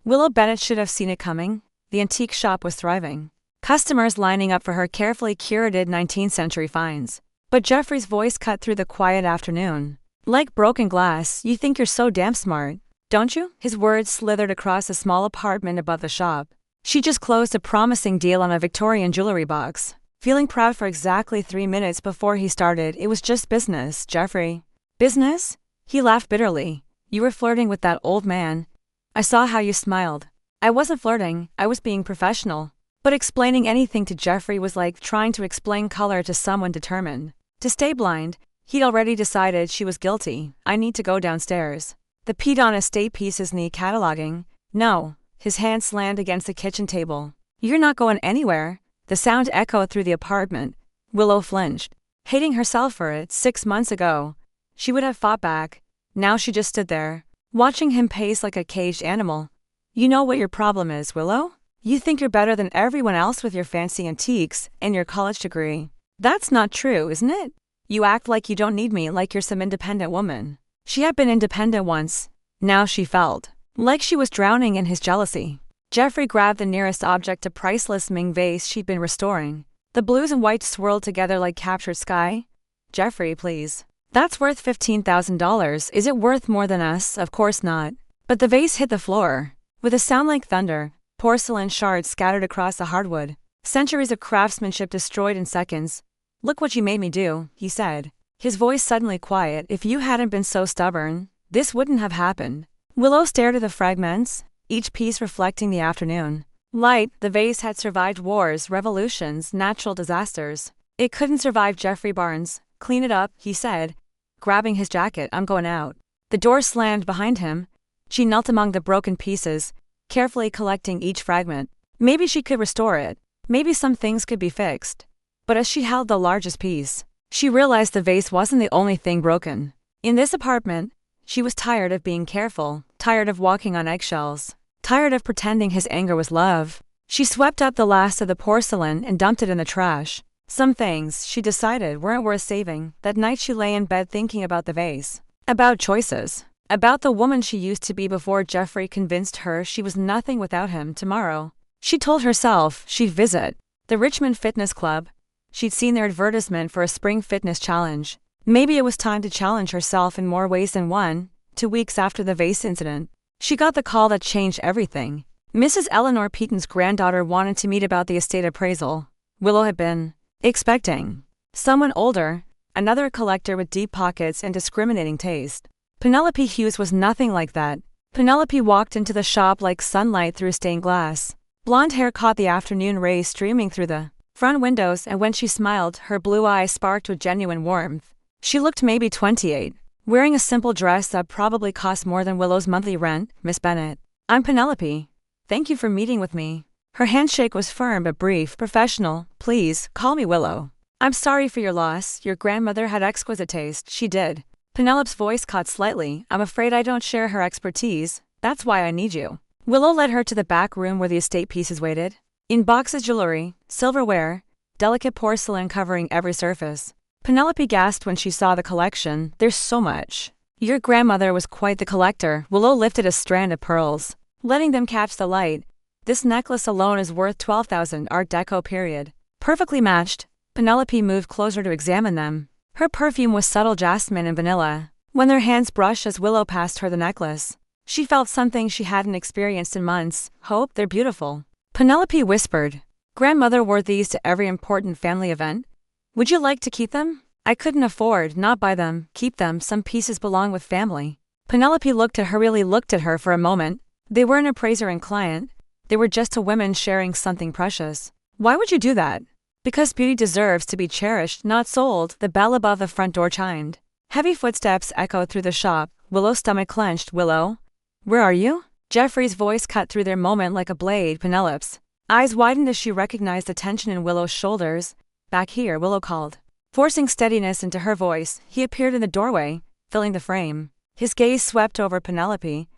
Willow Bennett should have seen it coming. The antique shop was thriving. Customers lining up for her carefully curated 19th century finds. But Jeffrey's voice cut through the quiet afternoon. Like broken glass, you think you're so damn smart, don't you? His words slithered across a small apartment above the shop. She just closed a promising deal on a Victorian jewelry box. Feeling proud for exactly 3 minutes before he started, it was just business, Jeffrey. Business? He laughed bitterly. You were flirting with that old man. I saw how you smiled. I wasn't flirting, I was being professional. But explaining anything to Jeffrey was like trying to explain color to someone determined to stay blind. He'd already decided she was guilty. I need to go downstairs. The peed-on estate pieces need cataloging. No. His hand slammed against the kitchen table. You're not going anywhere. The sound echoed through the apartment. Willow flinched. Hating herself for it 6 months ago, she would have fought back. Now she just stood there, watching him pace like a caged animal. You know what your problem is, Willow? You think you're better than everyone else with your fancy antiques and your college degree. That's not true, isn't it? You act like you don't need me, like you're some independent woman. She had been independent once. Now she felt like she was drowning in his jealousy. Jeffrey grabbed the nearest object, a priceless Ming vase she'd been restoring. The blues and whites swirled together like captured sky. Jeffrey, please. That's worth $15,000. Is it worth more than us? Of course not. But the vase hit the floor. With a sound like thunder, porcelain shards scattered across the hardwood. Centuries of craftsmanship destroyed in seconds. Look what you made me do, he said. His voice suddenly quiet. If you hadn't been so stubborn, this wouldn't have happened. Willow stared at the fragments, each piece reflecting the afternoon light. The vase had survived wars, revolutions, natural disasters. It couldn't survive Jeffrey Barnes. Clean it up, he said, grabbing his jacket. I'm going out. The door slammed behind him. She knelt among the broken pieces, carefully collecting each fragment. Maybe she could restore it. Maybe some things could be fixed. But as she held the largest piece, she realized the vase wasn't the only thing broken. In this apartment, she was tired of being careful, tired of walking on eggshells, tired of pretending his anger was love. She swept up the last of the porcelain and dumped it in the trash. Some things, she decided, weren't worth saving. That night she lay in bed thinking about the vase, about choices, about the woman she used to be before Jeffrey convinced her she was nothing without him. Tomorrow, she told herself she'd visit the Richmond Fitness Club. She'd seen their advertisement for a spring fitness challenge. Maybe it was time to challenge herself in more ways than one. 2 weeks after the vase incident, she got the call that changed everything. Mrs. Eleanor Peaton's granddaughter wanted to meet about the estate appraisal. Willow had been expecting someone older, another collector with deep pockets and discriminating taste. Penelope Hughes was nothing like that. Penelope walked into the shop like sunlight through stained glass. Blonde hair caught the afternoon rays streaming through the front windows, and when she smiled, her blue eyes sparked with genuine warmth. She looked maybe 28, wearing a simple dress that probably cost more than Willow's monthly rent. Miss Bennett. I'm Penelope. Thank you for meeting with me. Her handshake was firm but brief, professional. Please, call me Willow. I'm sorry for your loss. Your grandmother had exquisite taste. She did. Penelope's voice caught slightly. I'm afraid I don't share her expertise. That's why I need you. Willow led her to the back room where the estate pieces waited. In boxes, jewelry, silverware, delicate porcelain covering every surface. Penelope gasped when she saw the collection. There's so much. Your grandmother was quite the collector. Willow lifted a strand of pearls, letting them catch the light. This necklace alone is worth $12,000. Art Deco period. Perfectly matched. Penelope moved closer to examine them. Her perfume was subtle jasmine and vanilla. When their hands brushed as Willow passed her the necklace, she felt something she hadn't experienced in months. Hope. They're beautiful. Penelope whispered. Grandmother wore these to every important family event. Would you like to keep them? I couldn't afford, not buy them, keep them. Some pieces belong with family. Penelope really looked at her for a moment. They weren't appraiser and client. They were just two women sharing something precious. Why would you do that? Because beauty deserves to be cherished, not sold. The bell above the front door chimed. Heavy footsteps echoed through the shop. Willow's stomach clenched. Willow? Where are you? Jeffrey's voice cut through their moment like a blade. Penelope's eyes widened as she recognized the tension in Willow's shoulders. Back here, Willow called. Forcing steadiness into her voice, he appeared in the doorway, filling the frame. His gaze swept over Penelope,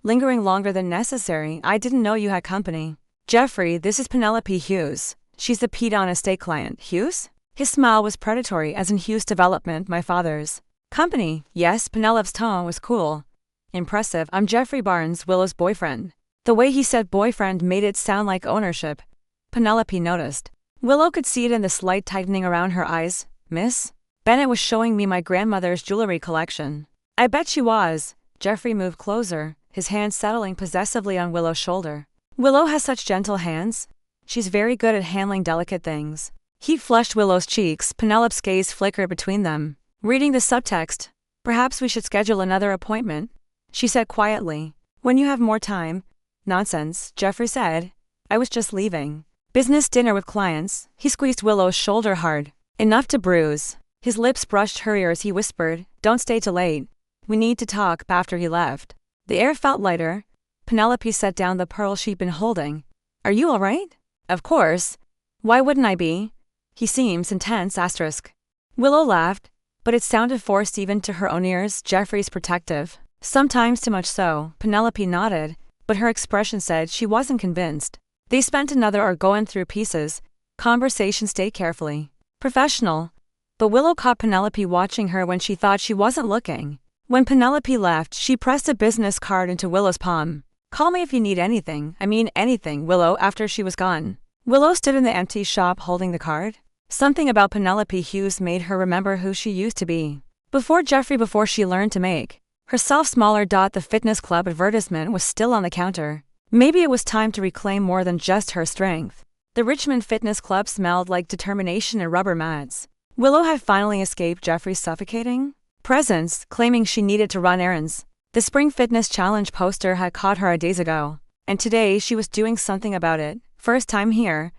lingering longer than necessary. I didn't know you had company. Jeffrey, this is Penelope Hughes. She's the peed-on estate client. Hughes? His smile was predatory, as in Hughes Development, my father's company. Yes, Penelope's tone was cool. Impressive. I'm Jeffrey Barnes, Willow's boyfriend. The way he said boyfriend made it sound like ownership. Penelope noticed. Willow could see it in the slight tightening around her eyes. Miss Bennett was showing me my grandmother's jewelry collection. I bet she was. Jeffrey moved closer, his hand settling possessively on Willow's shoulder. Willow has such gentle hands. She's very good at handling delicate things. Heat flushed Willow's cheeks. Penelope's gaze flickered between them, reading the subtext. Perhaps we should schedule another appointment, she said quietly. When you have more time. Nonsense, Jeffrey said. I was just leaving. Business dinner with clients. He squeezed Willow's shoulder hard, enough to bruise. His lips brushed her ear as he whispered, don't stay too late. We need to talk. After he left, the air felt lighter. Penelope set down the pearl she'd been holding. Are you all right? Of course. Why wouldn't I be? He seems intense. Willow laughed, but it sounded forced even to her own ears. Jeffrey's protective. Sometimes too much so. Penelope nodded, but her expression said she wasn't convinced. They spent another hour going through pieces. Conversation stayed carefully professional, but Willow caught Penelope watching her when she thought she wasn't looking. When Penelope left, she pressed a business card into Willow's palm. Call me if you need anything. I mean anything, Willow. After she was gone, Willow stood in the empty shop holding the card. Something about Penelope Hughes made her remember who she used to be. Before Jeffrey, before she learned to make herself smaller. The fitness club advertisement was still on the counter. Maybe it was time to reclaim more than just her strength. The Richmond Fitness Club smelled like determination and rubber mats. Willow had finally escaped Jeffrey's suffocating presence, claiming she needed to run errands. The Spring Fitness Challenge poster had caught her days ago, and today she was doing something about it. First time here.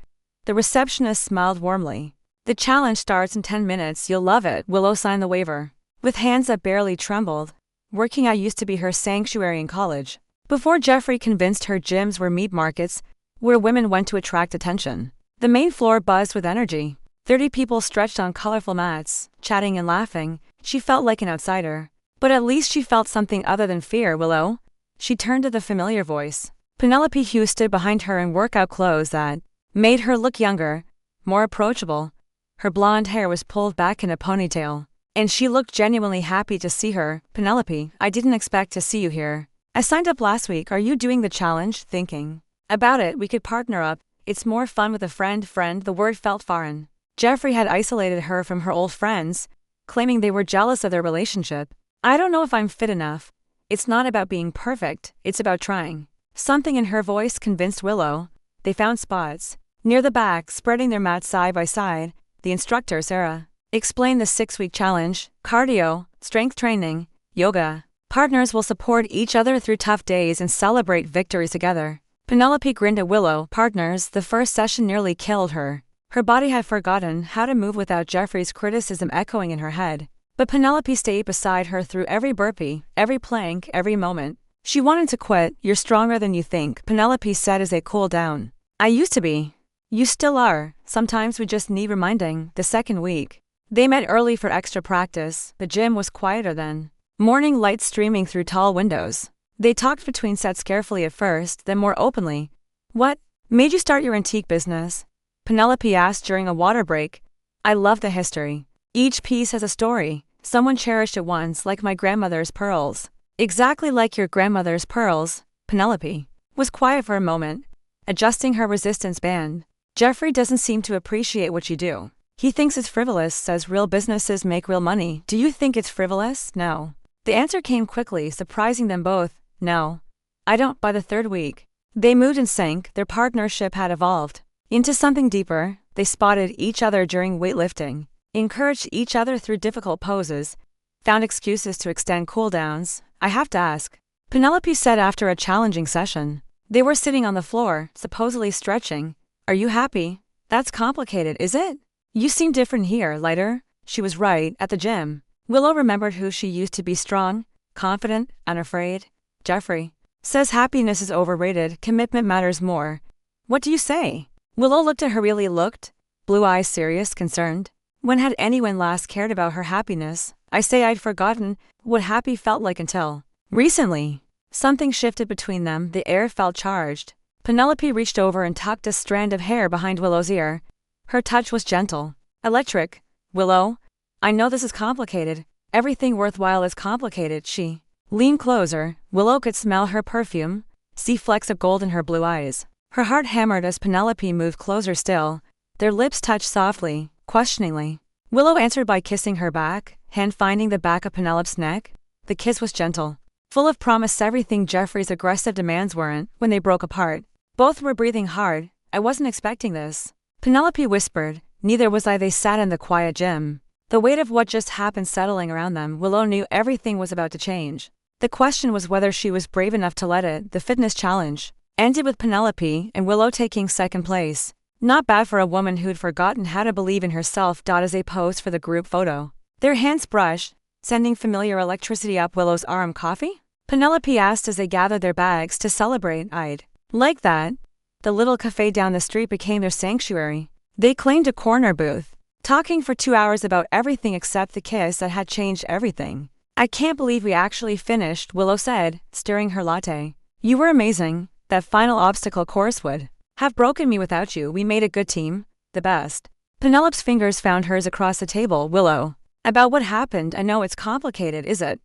The receptionist smiled warmly. The challenge starts in 10 minutes. You'll love it. Willow signed the waiver, with hands that barely trembled. Working out used to be her sanctuary in college. Before Jeffrey convinced her, gyms were meat markets, where women went to attract attention. The main floor buzzed with energy. 30 people stretched on colorful mats, chatting and laughing. She felt like an outsider. But at least she felt something other than fear. Willow? She turned to the familiar voice. Penelope Hughes stood behind her in workout clothes that made her look younger, more approachable. Her blonde hair was pulled back in a ponytail, and she looked genuinely happy to see her. Penelope, I didn't expect to see you here. I signed up last week. Are you doing the challenge? Thinking about it, we could partner up. It's more fun with a friend. The word felt foreign. Jeffrey had isolated her from her old friends, claiming they were jealous of their relationship. I don't know if I'm fit enough. It's not about being perfect, it's about trying. Something in her voice convinced Willow. They found spots near the back, spreading their mats side by side. The instructor, Sarah, explained the 6-week challenge: cardio, strength training, yoga. Partners will support each other through tough days and celebrate victories together. Penelope grinned at Willow. Partners. The first session nearly killed her. Her body had forgotten how to move without Jeffrey's criticism echoing in her head. But Penelope stayed beside her through every burpee, every plank, every moment. She wanted to quit. You're stronger than you think, Penelope said as they cooled down. I used to be. You still are. Sometimes we just need reminding. The second week, they met early for extra practice. The gym was quieter then. Morning light streaming through tall windows. They talked between sets carefully at first, then more openly. What made you start your antique business? Penelope asked during a water break. I love the history. Each piece has a story. Someone cherished it once, like my grandmother's pearls. Exactly like your grandmother's pearls. Penelope was quiet for a moment, adjusting her resistance band. Jeffrey doesn't seem to appreciate what you do. He thinks it's frivolous, says real businesses make real money. Do you think it's frivolous? No. The answer came quickly, surprising them both. No. I don't. By the third week, they moved in sync. Their partnership had evolved into something deeper. They spotted each other during weightlifting, encouraged each other through difficult poses, found excuses to extend cooldowns. I have to ask, Penelope said after a challenging session. They were sitting on the floor, supposedly stretching. Are you happy? That's complicated, is it? You seem different here, lighter. She was right. At the gym, Willow remembered who she used to be: strong, confident, unafraid. Jeffrey says happiness is overrated, commitment matters more. What do you say? Willow looked at her. Really looked, blue eyes serious, concerned. When had anyone last cared about her happiness? I say I'd forgotten what happy felt like until recently. Something shifted between them. The air felt charged. Penelope reached over and tucked a strand of hair behind Willow's ear. Her touch was gentle, electric. Willow, I know this is complicated. Everything worthwhile is complicated. She leaned closer. Willow could smell her perfume, see flecks of gold in her blue eyes. Her heart hammered as Penelope moved closer still. Their lips touched softly, questioningly. Willow answered by kissing her back, hand finding the back of Penelope's neck. The kiss was gentle, full of promise, everything Jeffrey's aggressive demands weren't. When they broke apart, both were breathing hard. I wasn't expecting this, Penelope whispered. Neither was I. They sat in the quiet gym, the weight of what just happened settling around them. Willow knew everything was about to change. The question was whether she was brave enough to let it. The fitness challenge ended with Penelope and Willow taking second place. Not bad for a woman who'd forgotten how to believe in herself. As they posed for the group photo, their hands brushed, sending familiar electricity up Willow's arm. Coffee? Penelope asked as they gathered their bags to celebrate. I'd like that. The little cafe down the street became their sanctuary. They claimed a corner booth, talking for 2 hours about everything except the kiss that had changed everything. I can't believe we actually finished, Willow said, stirring her latte. You were amazing. That final obstacle course would have broken me without you. We made a good team. The best. Penelope's fingers found hers across the table. Willow, about what happened, I know it's complicated, is it?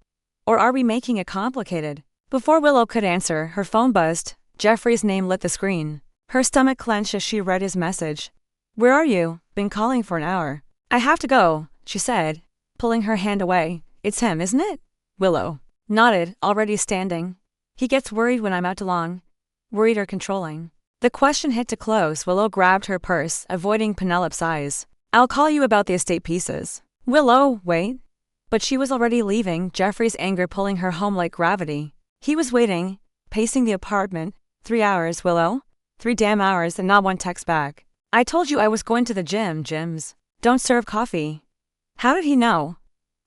Or are we making it complicated? Before Willow could answer, her phone buzzed. Jeffrey's name lit the screen. Her stomach clenched as she read his message. Where are you? Been calling for an hour. I have to go, she said, pulling her hand away. It's him, isn't it? Willow nodded, already standing. He gets worried when I'm out too long. Worried or controlling? The question hit too close. Willow grabbed her purse, avoiding Penelope's eyes. I'll call you about the estate pieces. Willow, wait. But she was already leaving, Jeffrey's anger pulling her home like gravity. He was waiting, pacing the apartment. 3 hours, Willow? 3 damn hours and not one text back. I told you I was going to the gym. Gyms don't serve coffee. How did he know?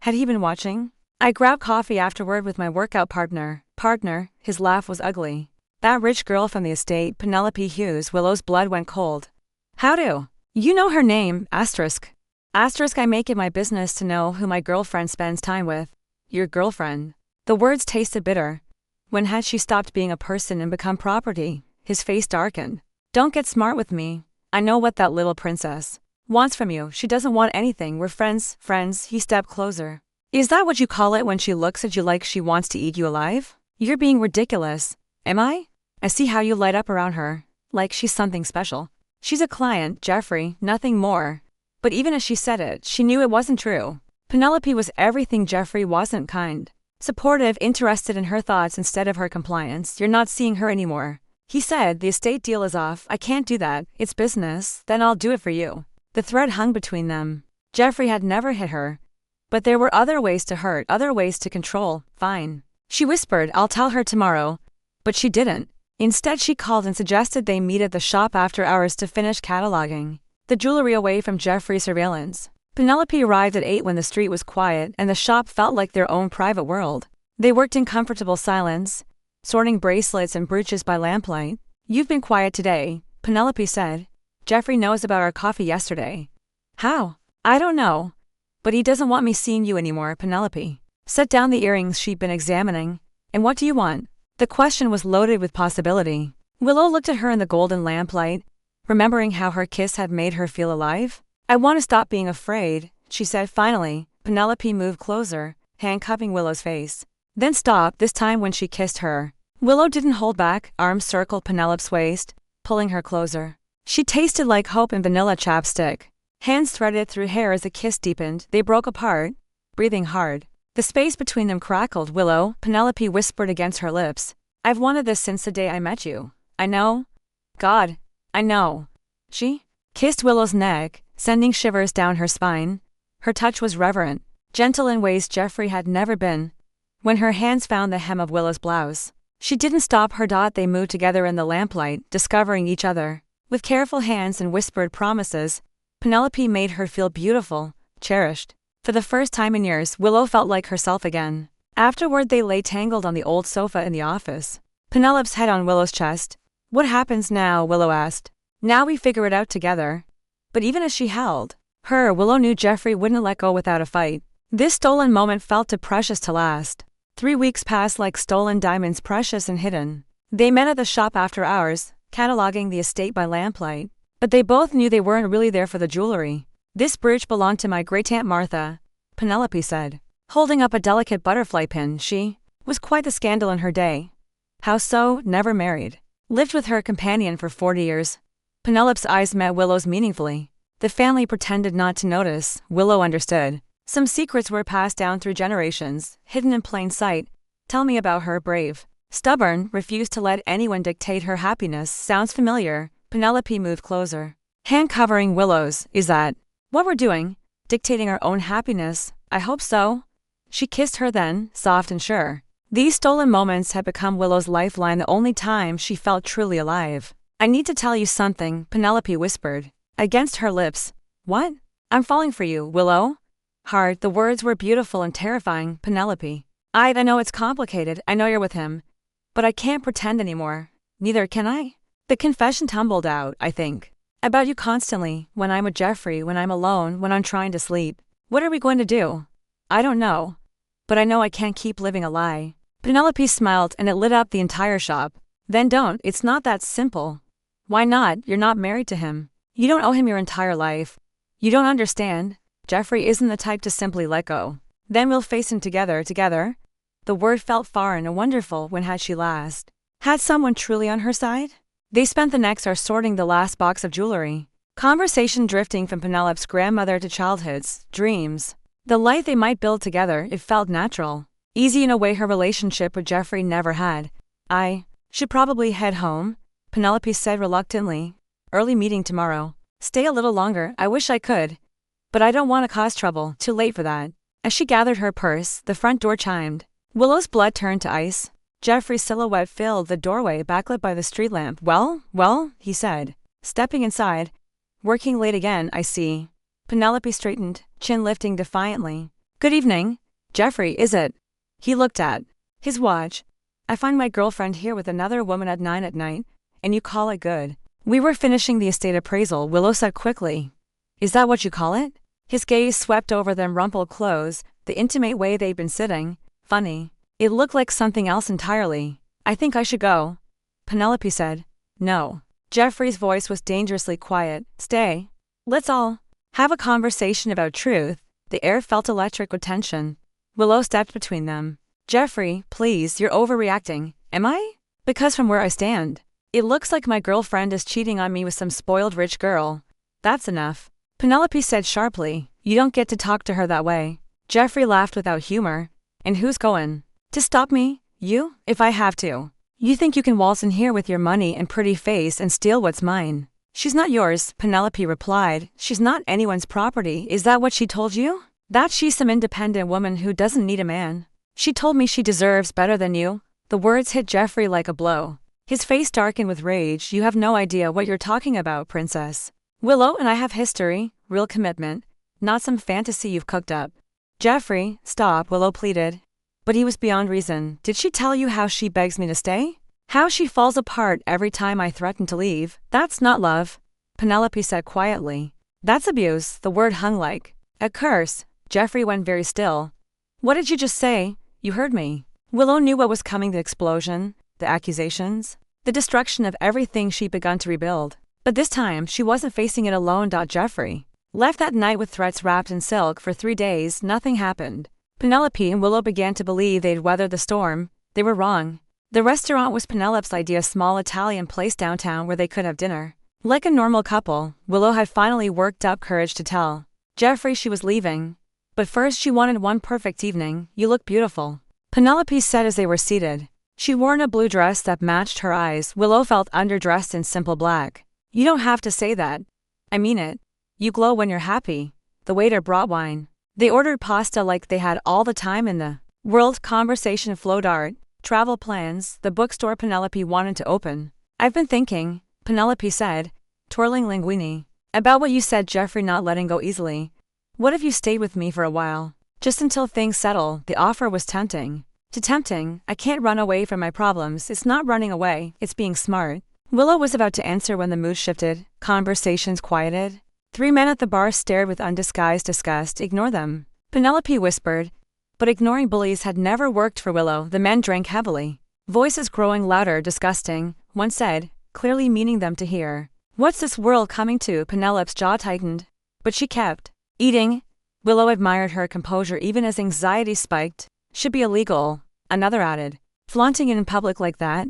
Had he been watching? I grabbed coffee afterward with my workout partner. Partner, his laugh was ugly. That rich girl from the estate, Penelope Hughes. Willow's blood went cold. How do you know her name? Asterisk. Asterisk. I make it my business to know who my girlfriend spends time with. Your girlfriend. The words tasted bitter. When had she stopped being a person and become property? His face darkened. Don't get smart with me. I know what that little princess wants from you. She doesn't want anything. We're friends. Friends. He stepped closer. Is that what you call it when she looks at you like she wants to eat you alive? You're being ridiculous. Am I? I see how you light up around her. Like she's something special. She's a client, Jeffrey, nothing more. But even as she said it, she knew it wasn't true. Penelope was everything Jeffrey wasn't. Kind, supportive, interested in her thoughts instead of her compliance. You're not seeing her anymore. He said, the estate deal is off. I can't do that. It's business. Then I'll do it for you. The thread hung between them. Jeffrey had never hit her. But there were other ways to hurt, other ways to control. Fine. She whispered, I'll tell her tomorrow. But she didn't. Instead, she called and suggested they meet at the shop after hours to finish cataloging the jewelry away from Jeffrey's surveillance. Penelope arrived at 8 when the street was quiet and the shop felt like their own private world. They worked in comfortable silence, sorting bracelets and brooches by lamplight. You've been quiet today, Penelope said. Jeffrey knows about our coffee yesterday. How? I don't know. But he doesn't want me seeing you anymore. Penelope set down the earrings she'd been examining. And what do you want? The question was loaded with possibility. Willow looked at her in the golden lamplight, remembering how her kiss had made her feel alive. I want to stop being afraid, she said finally. Penelope moved closer, handcuffing Willow's face. Then stopped, this time when she kissed her. Willow didn't hold back, arms circled Penelope's waist, pulling her closer. She tasted like hope and vanilla chapstick. Hands threaded through hair as the kiss deepened. They broke apart, breathing hard. The space between them crackled. Willow, Penelope whispered against her lips. I've wanted this since the day I met you. I know. God, I know. She kissed Willow's neck, sending shivers down her spine. Her touch was reverent, gentle in ways Jeffrey had never been. When her hands found the hem of Willow's blouse, she didn't stop her. They moved together in the lamplight, discovering each other. With careful hands and whispered promises, Penelope made her feel beautiful, cherished. For the first time in years, Willow felt like herself again. Afterward, they lay tangled on the old sofa in the office. Penelope's head on Willow's chest. What happens now? Willow asked. Now we figure it out together. But even as she held her, Willow knew Jeffrey wouldn't let go without a fight. This stolen moment felt too precious to last. 3 weeks passed like stolen diamonds, precious and hidden. They met at the shop after hours, cataloging the estate by lamplight. But they both knew they weren't really there for the jewelry. This brooch belonged to my great-aunt Martha, Penelope said, holding up a delicate butterfly pin. She was quite the scandal in her day. How so? Never married. Lived with her companion for 40 years. Penelope's eyes met Willow's meaningfully. The family pretended not to notice. Willow understood. Some secrets were passed down through generations, hidden in plain sight. Tell me about her. Brave. Stubborn, refused to let anyone dictate her happiness. Sounds familiar. Penelope moved closer. Hand covering Willow's. Is that what we're doing? Dictating our own happiness? I hope so. She kissed her then, soft and sure. These stolen moments had become Willow's lifeline, the only time she felt truly alive. I need to tell you something, Penelope whispered. Against her lips. What? I'm falling for you, Willow. Hard, the words were beautiful and terrifying. Penelope. I know it's complicated, I know you're with him. But I can't pretend anymore. Neither can I. The confession tumbled out, I think. About you constantly, when I'm with Jeffrey, when I'm alone, when I'm trying to sleep. What are we going to do? I don't know. But I know I can't keep living a lie. Penelope smiled and it lit up the entire shop. Then don't, it's not that simple. Why not? You're not married to him. You don't owe him your entire life. You don't understand. Jeffrey isn't the type to simply let go. Then we'll face him together. The word felt foreign and wonderful. When had she last had someone truly on her side? They spent the next hour sorting the last box of jewelry. Conversation drifting from Penelope's grandmother to childhood's dreams. The life they might build together, it felt natural. Easy in a way her relationship with Jeffrey never had. I should probably head home, Penelope said reluctantly. Early meeting tomorrow. Stay a little longer, I wish I could. But I don't want to cause trouble, too late for that. As she gathered her purse, the front door chimed. Willow's blood turned to ice. Jeffrey's silhouette filled the doorway backlit by the street lamp. Well, he said, stepping inside. Working late again, I see. Penelope straightened, chin lifting defiantly. Good evening. Jeffrey, is it? He looked at his watch. I find my girlfriend here with another woman at 9 at night, and you call it good. We were finishing the estate appraisal, Willow said quickly. Is that what you call it? His gaze swept over them rumpled clothes, the intimate way they'd been sitting. Funny. It looked like something else entirely. I think I should go. Penelope said. No. Jeffrey's voice was dangerously quiet. Stay. Let's all have a conversation about truth. The air felt electric with tension. Willow stepped between them. Jeffrey, please, you're overreacting. Am I? Because from where I stand, it looks like my girlfriend is cheating on me with some spoiled rich girl. That's enough. Penelope said sharply. You don't get to talk to her that way. Jeffrey laughed without humor. And who's going to stop me? You? If I have to. You think you can waltz in here with your money and pretty face and steal what's mine? She's not yours, Penelope replied. She's not anyone's property. Is that what she told you? That she's some independent woman who doesn't need a man. She told me she deserves better than you. The words hit Jeffrey like a blow. His face darkened with rage. You have no idea what you're talking about, princess. Willow and I have history, real commitment, not some fantasy you've cooked up. Jeffrey, stop, Willow pleaded. But he was beyond reason. Did she tell you how she begs me to stay? How she falls apart every time I threaten to leave? That's not love, Penelope said quietly. That's abuse. The word hung like a curse. Jeffrey went very still. What did you just say? You heard me. Willow knew what was coming, the explosion, the accusations, the destruction of everything she'd begun to rebuild. But this time, she wasn't facing it alone. Jeffrey left that night with threats wrapped in silk. For 3 days, nothing happened. Penelope and Willow began to believe they'd weathered the storm. They were wrong. The restaurant was Penelope's idea, a small Italian place downtown where they could have dinner. Like a normal couple, Willow had finally worked up courage to tell Jeffrey she was leaving. But first she wanted one perfect evening. You look beautiful, Penelope said as they were seated. She wore a blue dress that matched her eyes. Willow felt underdressed in simple black. You don't have to say that. I mean it. You glow when you're happy. The waiter brought wine. They ordered pasta like they had all the time in the world. Conversation flowed. Art, travel plans, the bookstore Penelope wanted to open. I've been thinking, Penelope said, twirling linguine, about what you said, Jeffrey, not letting go easily. What if you stayed with me for a while? Just until things settle. The offer was tempting. Too tempting. I can't run away from my problems. It's not running away, it's being smart. Willow was about to answer when the mood shifted. Conversations quieted. 3 men at the bar stared with undisguised disgust. Ignore them, Penelope whispered. But ignoring bullies had never worked for Willow. The men drank heavily. Voices growing louder. Disgusting, one said, clearly meaning them to hear. What's this world coming to? Penelope's jaw tightened. But she kept eating. Willow admired her composure even as anxiety spiked. Should be illegal, another added. Flaunting it in public like that?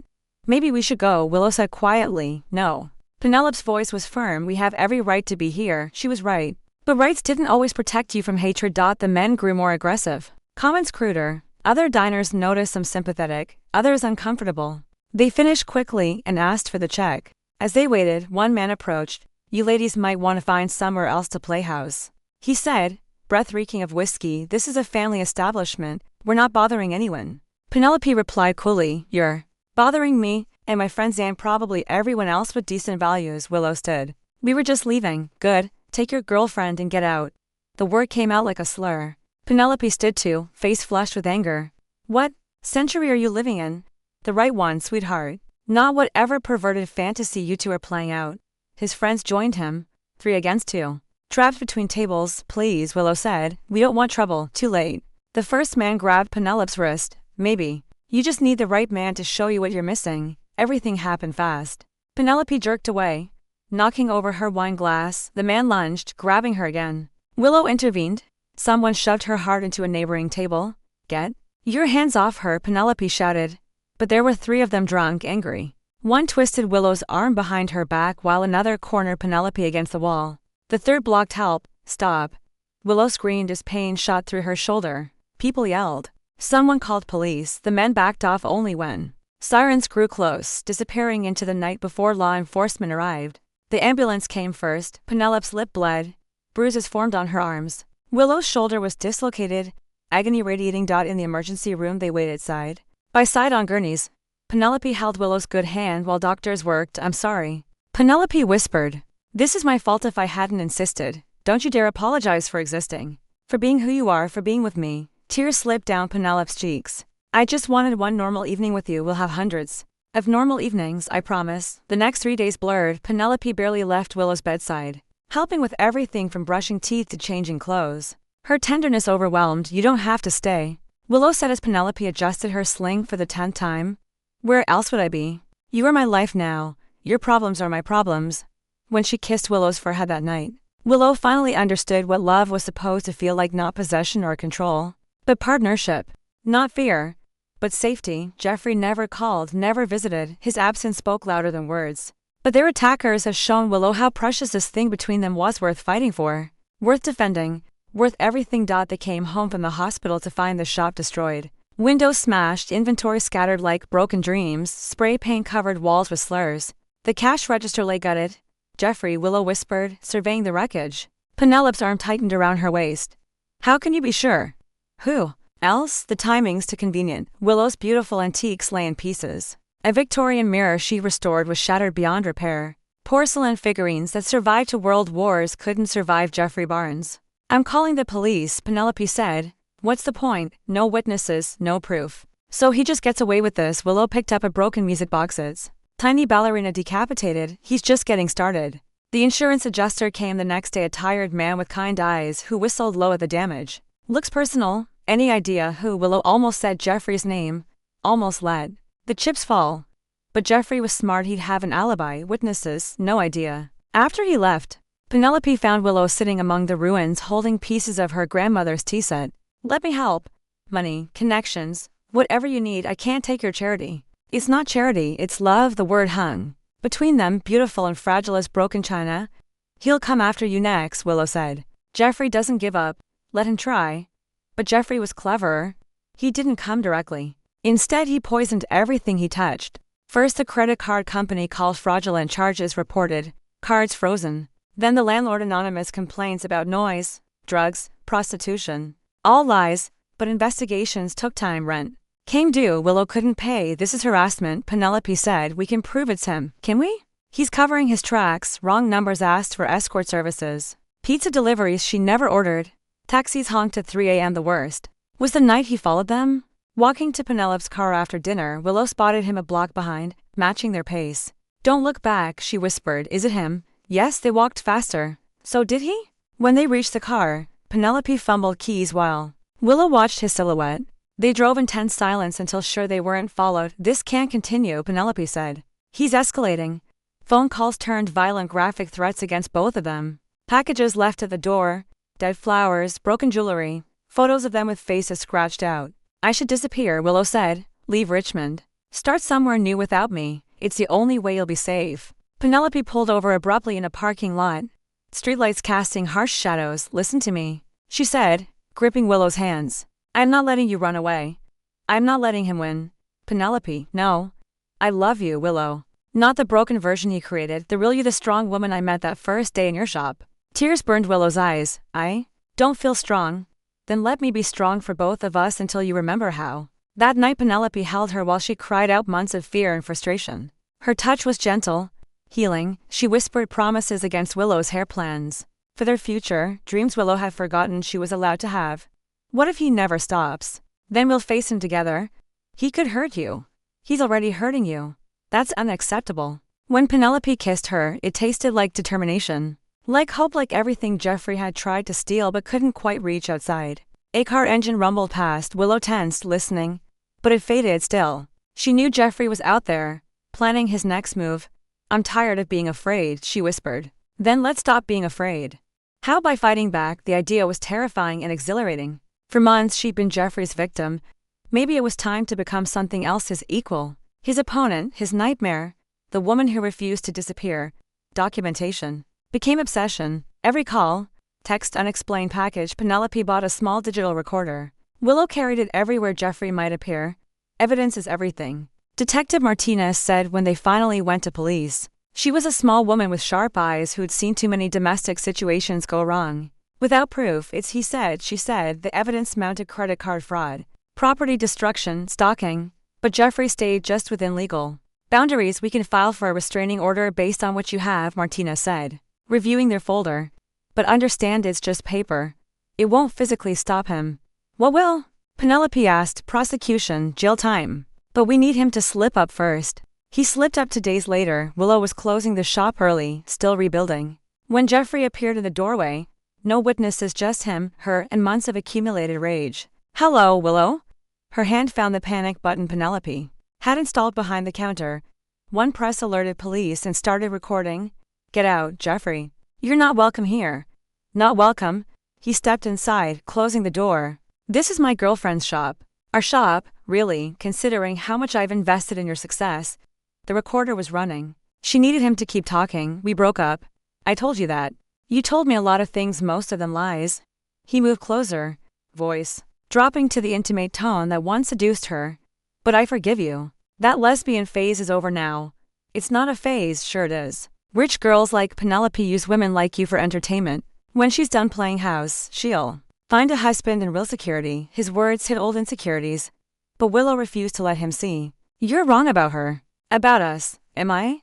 Maybe we should go, Willow said quietly. No. Penelope's voice was firm. We have every right to be here. She was right. But rights didn't always protect you from hatred. The men grew more aggressive. Comments cruder. Other diners noticed some sympathetic, others uncomfortable. They finished quickly and asked for the check. As they waited, one man approached. You ladies might want to find somewhere else to play house, he said, breath reeking of whiskey. This is a family establishment. We're not bothering anyone. Penelope replied coolly. You're bothering me, and my friends and probably everyone else with decent values. Willow stood. We were just leaving. Good. Take your girlfriend and get out. The word came out like a slur. Penelope stood too, face flushed with anger. What century are you living in? The right one, sweetheart. Not whatever perverted fantasy you two are playing out. His friends joined him. 3 against 2. Trapped between tables. Please, Willow said. We don't want trouble. Too late. The first man grabbed Penelope's wrist. Maybe. You just need the right man to show you what you're missing. Everything happened fast. Penelope jerked away, knocking over her wine glass. The man lunged, grabbing her again. Willow intervened. Someone shoved her hard into a neighboring table. Get your hands off her, Penelope shouted. But there were 3 of them drunk, angry. One twisted Willow's arm behind her back while another cornered Penelope against the wall. The third blocked help. Stop. Willow screamed as pain shot through her shoulder. People yelled. Someone called police. The men backed off only when sirens grew close, disappearing into the night before law enforcement arrived. The ambulance came first. Penelope's lip bled. Bruises formed on her arms. Willow's shoulder was dislocated, agony radiating. In the emergency room they waited side by side on gurneys. Penelope held Willow's good hand while doctors worked. I'm sorry. Penelope whispered. This is my fault if I hadn't insisted. Don't you dare apologize for existing. For being who you are, for being with me. Tears slipped down Penelope's cheeks. I just wanted one normal evening with you. We'll have hundreds of normal evenings, I promise. The next 3 days blurred. Penelope barely left Willow's bedside, helping with everything from brushing teeth to changing clothes. Her tenderness overwhelmed. You don't have to stay, Willow said as Penelope adjusted her sling for the 10th time. Where else would I be? You are my life now. Your problems are my problems. When she kissed Willow's forehead that night, Willow finally understood what love was supposed to feel like. Not possession or control, but partnership. Not fear, but safety. Jeffrey never called, never visited. His absence spoke louder than words. But their attackers have shown Willow how precious this thing between them was, worth fighting for, worth defending, worth everything. They came home from the hospital to find the shop destroyed. Windows smashed, inventory scattered like broken dreams, spray paint covered walls with slurs. The cash register lay gutted. Jeffrey, Willow whispered, surveying the wreckage. Penelope's arm tightened around her waist. How can you be sure? Who else? The timing's too convenient. Willow's beautiful antiques lay in pieces. A Victorian mirror she restored was shattered beyond repair. Porcelain figurines that survived 2 world wars couldn't survive Jeffrey Barnes. I'm calling the police, Penelope said. What's the point? No witnesses, no proof. So he just gets away with this. Willow picked up a broken music boxes. Tiny ballerina decapitated. He's just getting started. The insurance adjuster came the next day, a tired man with kind eyes who whistled low at the damage. Looks personal. Any idea who? Willow almost said Jeffrey's name. Almost let the chips fall. But Jeffrey was smart. He'd have an alibi. Witnesses, no idea. After he left, Penelope found Willow sitting among the ruins holding pieces of her grandmother's tea set. Let me help. Money, connections, whatever you need. I can't take your charity. It's not charity, it's love. The word hung between them, beautiful and fragile as broken china. He'll come after you next, Willow said. Jeffrey doesn't give up. Let him try. But Jeffrey was cleverer. He didn't come directly. Instead, he poisoned everything he touched. First, the credit card company called, fraudulent charges reported, cards frozen. Then the landlord, anonymous complaints about noise, drugs, prostitution. All lies, but investigations took time. Rent came due. Willow couldn't pay. This is harassment, Penelope said. We can prove it's him. Can we? He's covering his tracks. Wrong numbers. Asked for escort services. Pizza deliveries she never ordered. Taxis honked at 3 a.m. The worst was the night he followed them. Walking to Penelope's car after dinner, Willow spotted him a block behind, matching their pace. Don't look back, she whispered. Is it him? Yes, they walked faster. So did he? When they reached the car, Penelope fumbled keys while Willow watched his silhouette. They drove in tense silence until sure they weren't followed. This can't continue, Penelope said. He's escalating. Phone calls turned violent, graphic threats against both of them. Packages left at the door, dead flowers, broken jewelry, photos of them with faces scratched out. I should disappear, Willow said, Leave Richmond. Start somewhere new without me. It's the only way you'll be safe. Penelope pulled over abruptly in a parking lot. Streetlights casting harsh shadows. Listen to me, she said, gripping Willow's hands. I'm not letting you run away. I'm not letting him win. Penelope, no. I love you, Willow. Not the broken version you created, the real you, the strong woman I met that first day in your shop. Tears burned Willow's eyes. I don't feel strong. Then let me be strong for both of us until you remember how. That night Penelope held her while she cried out months of fear and frustration. Her touch was gentle, healing. She whispered promises against Willow's hair plans. For their future, dreams Willow had forgotten she was allowed to have. What if he never stops? Then we'll face him together. He could hurt you. He's already hurting you. That's unacceptable. When Penelope kissed her, it tasted like determination. Like hope, like everything Jeffrey had tried to steal but couldn't quite reach outside. A car engine rumbled past, Willow tensed, listening. But it faded still. She knew Jeffrey was out there, planning his next move. I'm tired of being afraid, she whispered. Then let's stop being afraid. How? By fighting back. The idea was terrifying and exhilarating. For months she'd been Jeffrey's victim. Maybe it was time to become something else, his equal. His opponent, his nightmare. The woman who refused to disappear. Documentation became obsession. Every call, text, unexplained package. Penelope bought a small digital recorder. Willow carried it everywhere Jeffrey might appear. Evidence is everything, Detective Martinez said when they finally went to police. She was a small woman with sharp eyes who'd seen too many domestic situations go wrong. Without proof, it's he said, she said, the evidence mounted credit card fraud, property destruction, stalking. But Jeffrey stayed just within legal boundaries. We can file for a restraining order based on what you have, Martinez said, reviewing their folder. But understand, it's just paper. It won't physically stop him. What will? Penelope asked. Prosecution, jail time. But we need him to slip up first. He slipped up 2 days later. Willow was closing the shop early, still rebuilding. When Jeffrey appeared in the doorway, no witnesses, just him, her, and months of accumulated rage. Hello, Willow? Her hand found the panic button Penelope had installed behind the counter. One press alerted police and started recording. Get out, Jeffrey. You're not welcome here. Not welcome? He stepped inside, closing the door. This is my girlfriend's shop. Our shop, really, considering how much I've invested in your success. The recorder was running. She needed him to keep talking. We broke up. I told you that. You told me a lot of things, most of them lies. He moved closer, voice dropping to the intimate tone that once seduced her. But I forgive you. That lesbian phase is over now. It's not a phase, sure it is. Rich girls like Penelope use women like you for entertainment. When she's done playing house, she'll find a husband and real security. His words hit old insecurities. But Willow refused to let him see. You're wrong about her. About us, am I?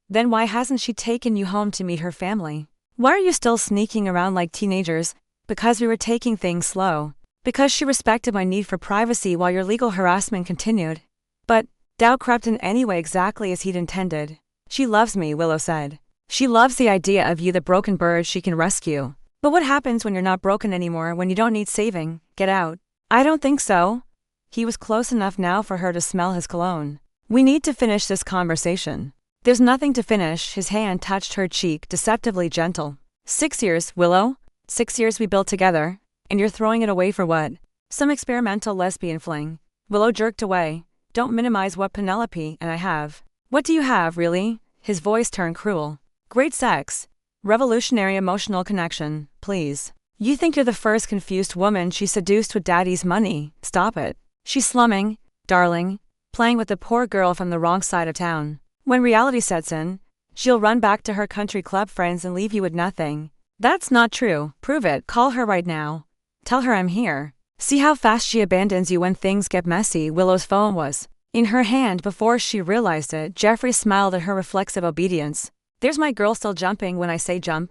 Then why hasn't she taken you home to meet her family? Why are you still sneaking around like teenagers? Because we were taking things slow. Because she respected my need for privacy while your legal harassment continued. But doubt crept in anyway, exactly as he'd intended. She loves me, Willow said. She loves the idea of you, the broken bird she can rescue. But what happens when you're not broken anymore, when you don't need saving? Get out. I don't think so. He was close enough now for her to smell his cologne. We need to finish this conversation. There's nothing to finish. His hand touched her cheek, deceptively gentle. 6 years, Willow. 6 years we built together. And you're throwing it away for what? Some experimental lesbian fling. Willow jerked away. Don't minimize what Penelope and I have. What do you have, really? His voice turned cruel. Great sex. Revolutionary emotional connection, please. You think you're the first confused woman she seduced with daddy's money. Stop it. She's slumming, darling, playing with the poor girl from the wrong side of town. When reality sets in, she'll run back to her country club friends and leave you with nothing. That's not true. Prove it. Call her right now. Tell her I'm here. See how fast she abandons you when things get messy. Willow's phone was in her hand before she realized it. Jeffrey smiled at her reflexive obedience. There's my girl still jumping when I say jump.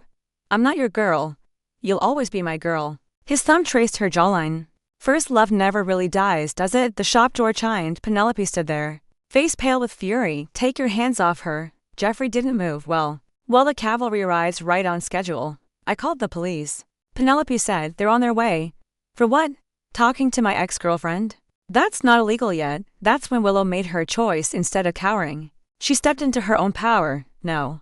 I'm not your girl. You'll always be my girl. His thumb traced her jawline. First love never really dies, does it? The shop door chimed. Penelope stood there, face pale with fury. Take your hands off her. Jeffrey didn't move. Well, the cavalry arrives right on schedule. I called the police. Penelope said, they're on their way. For what? Talking to my ex-girlfriend? That's not illegal yet. That's when Willow made her choice instead of cowering. She stepped into her own power. No.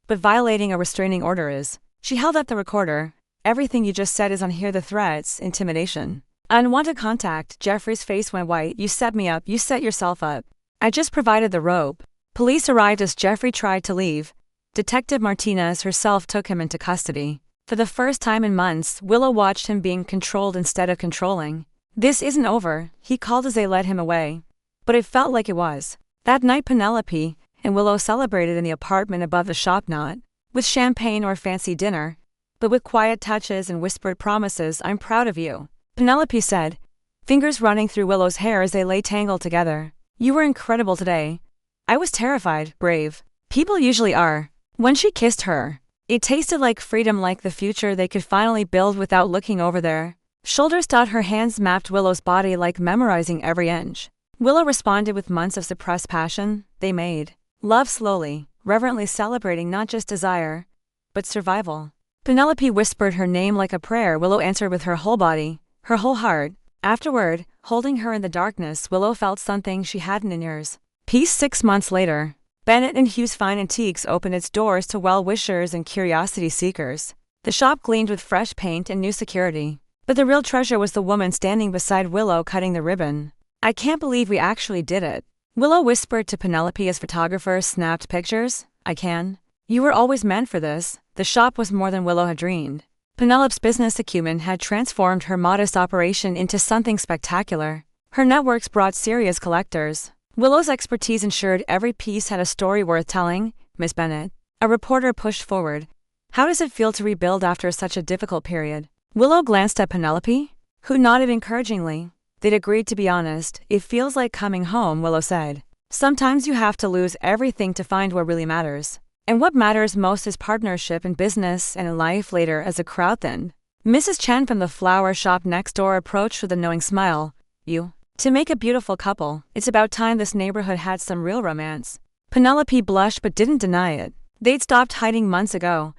But violating a restraining order is. She held up the recorder. Everything you just said is on here, the threats, intimidation. Unwanted contact. Jeffrey's face went white. You set me up. You set yourself up. I just provided the rope. Police arrived as Jeffrey tried to leave. Detective Martinez herself took him into custody. For the first time in months, Willow watched him being controlled instead of controlling. This isn't over, he called as they led him away. But it felt like it was. That night Penelope and Willow celebrated in the apartment above the shop, not with champagne or fancy dinner, but with quiet touches and whispered promises. I'm proud of you, Penelope said, fingers running through Willow's hair as they lay tangled together. You were incredible today. I was terrified, brave. People usually are. When she kissed her, it tasted like freedom, like the future they could finally build without looking over their shoulders. Her hands mapped Willow's body like memorizing every inch. Willow responded with months of suppressed passion. They made love slowly, reverently celebrating not just desire, but survival. Penelope whispered her name like a prayer. Willow answered with her whole body, her whole heart. Afterward, holding her in the darkness, Willow felt something she hadn't in years. Peace. 6 months later, Bennett and Hughes Fine Antiques opened its doors to well-wishers and curiosity seekers. The shop gleamed with fresh paint and new security. But the real treasure was the woman standing beside Willow cutting the ribbon. I can't believe we actually did it, Willow whispered to Penelope as photographers snapped pictures. I can. You were always meant for this. The shop was more than Willow had dreamed. Penelope's business acumen had transformed her modest operation into something spectacular. Her networks brought serious collectors. Willow's expertise ensured every piece had a story worth telling. Miss Bennett, a reporter pushed forward. How does it feel to rebuild after such a difficult period? Willow glanced at Penelope, who nodded encouragingly. They'd agreed to be honest. It feels like coming home, Willow said. Sometimes you have to lose everything to find what really matters. And what matters most is partnership in business and in life. Later, as a crowd thinned, Mrs. Chen from the flower shop next door approached with a knowing smile. You to make a beautiful couple. It's about time this neighborhood had some real romance. Penelope blushed but didn't deny it. They'd stopped hiding months ago,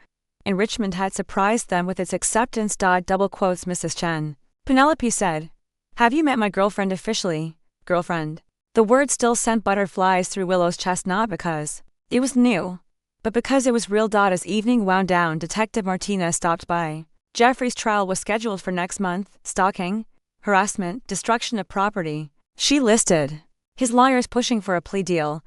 and Richmond had surprised them with its acceptance. Double quotes Mrs. Chen. Penelope said, "Have you met my girlfriend officially, girlfriend?" The word still sent butterflies through Willow's chest, not because it was new, but because it was real. As evening wound down, Detective Martinez stopped by. Jeffrey's trial was scheduled for next month. Stalking, harassment, destruction of property. She listed. His lawyer's pushing for a plea deal,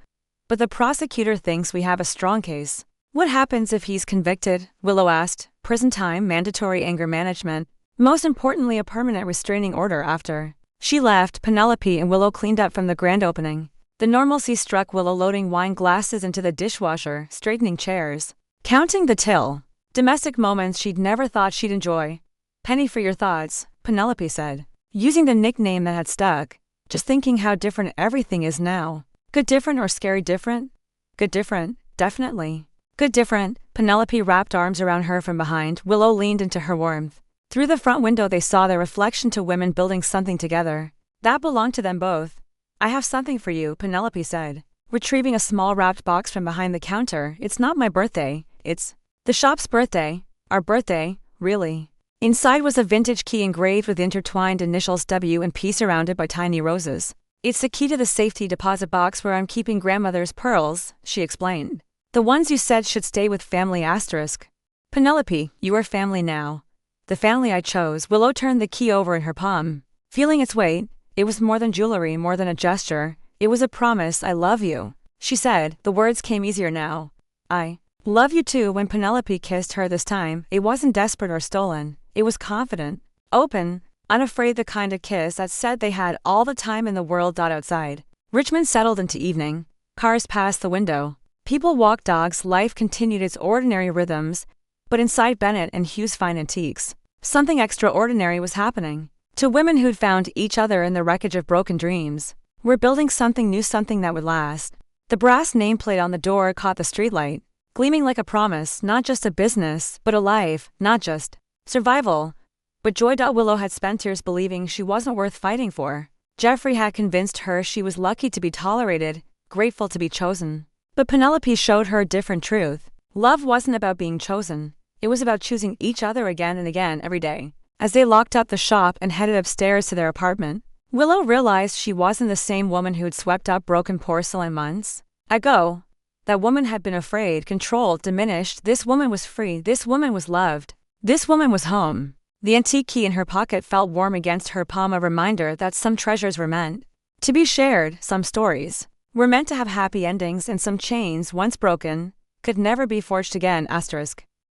but the prosecutor thinks we have a strong case. What happens if he's convicted? Willow asked. Prison time, mandatory anger management, most importantly a permanent restraining order. After she left, Penelope and Willow cleaned up from the grand opening. The normalcy struck Willow, loading wine glasses into the dishwasher, straightening chairs, counting the till. Domestic moments she'd never thought she'd enjoy. Penny, for your thoughts, Penelope said, using the nickname that had stuck. Just thinking how different everything is now. Good different or scary different? Good different, definitely. Good different. Penelope wrapped arms around her from behind. Willow leaned into her warmth. Through the front window they saw their reflection, two women building something together. That belonged to them both. I have something for you, Penelope said, retrieving a small wrapped box from behind the counter. It's not my birthday, it's the shop's birthday. Our birthday, really. Inside was a vintage key engraved with intertwined initials W and P surrounded by tiny roses. It's the key to the safety deposit box where I'm keeping grandmother's pearls, she explained. The ones you said should stay with family asterisk. Penelope, you are family now. The family I chose. Willow turned the key over in her palm, feeling its weight. It was more than jewelry, more than a gesture. It was a promise. I love you, she said. The words came easier now. I love you too. When Penelope kissed her this time, it wasn't desperate or stolen. It was confident, open, unafraid, the kind of kiss that said they had all the time in the world. Outside, Richmond settled into evening. Cars passed the window. People walked dogs. Life continued its ordinary rhythms. But inside Bennett and Hughes Fine Antiques, something extraordinary was happening. Two women who'd found each other in the wreckage of broken dreams were building something new, something that would last. The brass nameplate on the door caught the streetlight, gleaming like a promise, not just a business, but a life, not just survival, but joy. Willow had spent years believing she wasn't worth fighting for. Jeffrey had convinced her she was lucky to be tolerated, grateful to be chosen. But Penelope showed her a different truth. Love wasn't about being chosen. It was about choosing each other again and again every day. As they locked up the shop and headed upstairs to their apartment, Willow realized she wasn't the same woman who'd swept up broken porcelain months ago. That woman had been afraid, controlled, diminished. This woman was free. This woman was loved. This woman was home. The antique key in her pocket felt warm against her palm, a reminder that some treasures were meant to be shared, some stories were meant to have happy endings, and some chains, once broken, could never be forged again. Asterisk.